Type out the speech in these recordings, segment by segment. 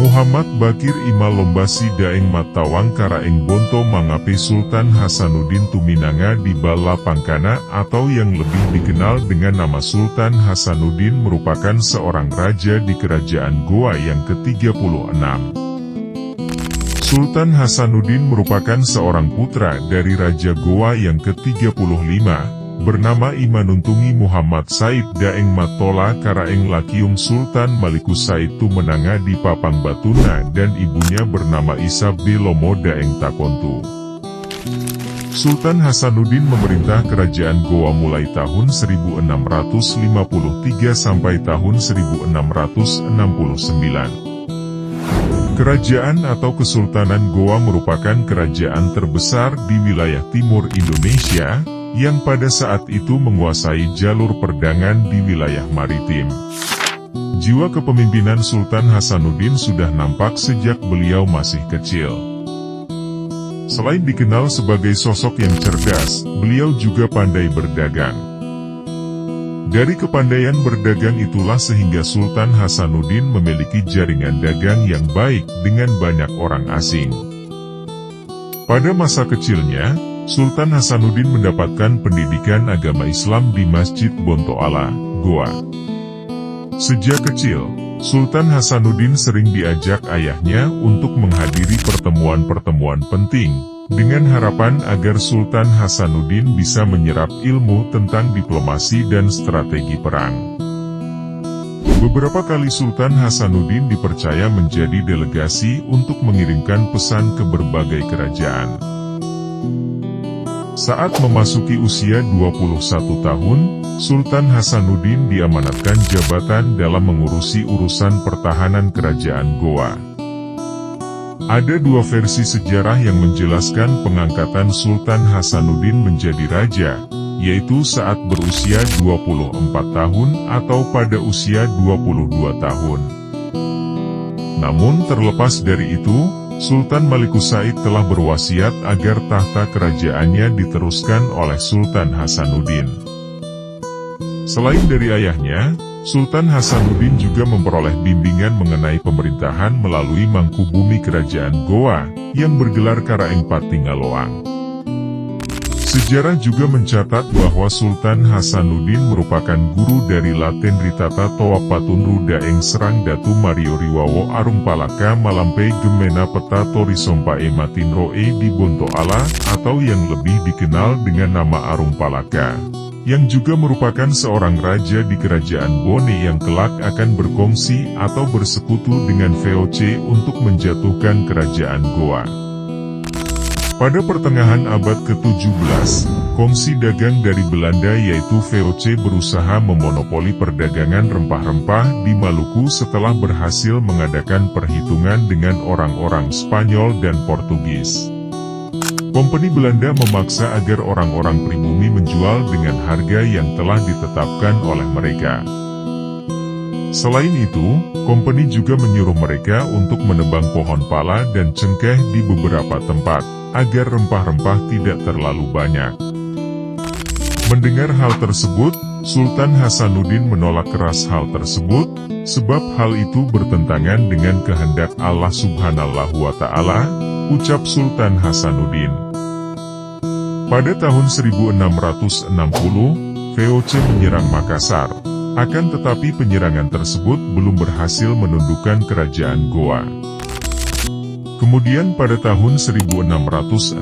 Muhammad Bakir Ima Lombasi Daeng Matawang Karaeng Bonto Mangape Sultan Hasanuddin Tuminanga di Bala Pangkana atau yang lebih dikenal dengan nama Sultan Hasanuddin merupakan seorang raja di kerajaan Goa yang ke-36. Sultan Hasanuddin merupakan seorang putra dari Raja Goa yang ke-35, bernama Imanuntungi Muhammad Said Daeng Matola Karaeng Lakiung Sultan Malikus Said Tumenanga di Papang Batuna dan ibunya bernama Isabel Lomo Daeng Takontu. Sultan Hasanuddin memerintah kerajaan Goa mulai tahun 1653 sampai tahun 1669. Kerajaan atau Kesultanan Goa merupakan kerajaan terbesar di wilayah timur Indonesia, yang pada saat itu menguasai jalur perdagangan di wilayah maritim. Jiwa kepemimpinan Sultan Hasanuddin sudah nampak sejak beliau masih kecil. Selain dikenal sebagai sosok yang cerdas, beliau juga pandai berdagang. Dari kepandaian berdagang itulah sehingga Sultan Hasanuddin memiliki jaringan dagang yang baik dengan banyak orang asing. Pada masa kecilnya, Sultan Hasanuddin mendapatkan pendidikan agama Islam di Masjid Bonto Allah, Goa. Sejak kecil, Sultan Hasanuddin sering diajak ayahnya untuk menghadiri pertemuan-pertemuan penting, dengan harapan agar Sultan Hasanuddin bisa menyerap ilmu tentang diplomasi dan strategi perang. Beberapa kali Sultan Hasanuddin dipercaya menjadi delegasi untuk mengirimkan pesan ke berbagai kerajaan. Saat memasuki usia 21 tahun, Sultan Hasanuddin diamanatkan jabatan dalam mengurusi urusan pertahanan kerajaan Goa. Ada dua versi sejarah yang menjelaskan pengangkatan Sultan Hasanuddin menjadi raja, yaitu saat berusia 24 tahun atau pada usia 22 tahun. Namun terlepas dari itu, Sultan Malikus Said telah berwasiat agar tahta kerajaannya diteruskan oleh Sultan Hasanuddin. Selain dari ayahnya, Sultan Hasanuddin juga memperoleh bimbingan mengenai pemerintahan melalui Mangkubumi Kerajaan Goa, yang bergelar Karaeng Patingaloang. Sejarah juga mencatat bahwa Sultan Hasanuddin merupakan guru dari Laten Ritata Toa Patunru Daeng Serang Datu Mario Riwawo Arumpalaka Malampe Gemena Peta Tori Sompae Matinroe di Bonto Allah, atau yang lebih dikenal dengan nama Arumpalaka, yang juga merupakan seorang raja di kerajaan Bone yang kelak akan berkongsi atau bersekutu dengan VOC untuk menjatuhkan kerajaan Goa. Pada pertengahan abad ke-17, kongsi dagang dari Belanda yaitu VOC berusaha memonopoli perdagangan rempah-rempah di Maluku setelah berhasil mengadakan perhitungan dengan orang-orang Spanyol dan Portugis. Kompeni Belanda memaksa agar orang-orang pribumi menjual dengan harga yang telah ditetapkan oleh mereka. Selain itu, kompeni juga menyuruh mereka untuk menebang pohon pala dan cengkeh di beberapa tempat, agar rempah-rempah tidak terlalu banyak. Mendengar hal tersebut, Sultan Hasanuddin menolak keras hal tersebut, sebab hal itu bertentangan dengan kehendak Allah Subhanahu wa Ta'ala, ucap Sultan Hasanuddin. Pada tahun 1660, VOC menyerang Makassar. Akan tetapi penyerangan tersebut belum berhasil menundukkan kerajaan Goa. Kemudian pada tahun 1667,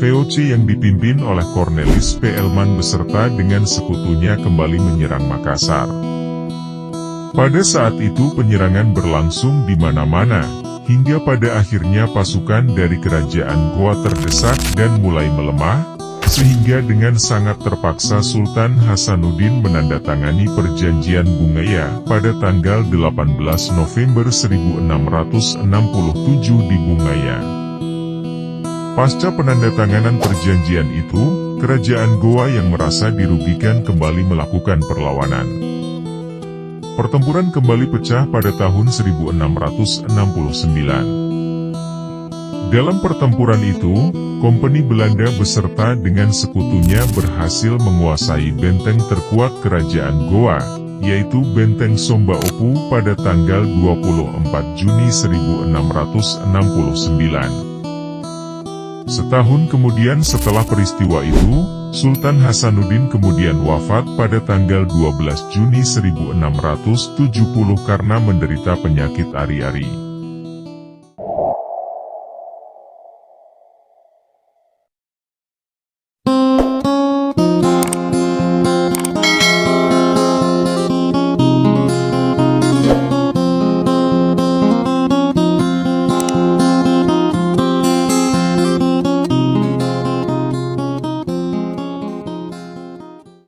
VOC yang dipimpin oleh Cornelis P. Elman beserta dengan sekutunya kembali menyerang Makassar. Pada saat itu penyerangan berlangsung di mana-mana, hingga pada akhirnya pasukan dari kerajaan Goa terdesak dan mulai melemah, sehingga dengan sangat terpaksa Sultan Hasanuddin menandatangani perjanjian Bungaya pada tanggal 18 November 1667 di Bungaya. Pasca penandatanganan perjanjian itu, kerajaan Goa yang merasa dirugikan kembali melakukan perlawanan. Pertempuran kembali pecah pada tahun 1669. Dalam pertempuran itu, kompeni Belanda beserta dengan sekutunya berhasil menguasai benteng terkuat kerajaan Goa, yaitu Benteng Somba Opu pada tanggal 24 Juni 1669. Setahun kemudian setelah peristiwa itu, Sultan Hasanuddin kemudian wafat pada tanggal 12 Juni 1670 karena menderita penyakit ari-ari.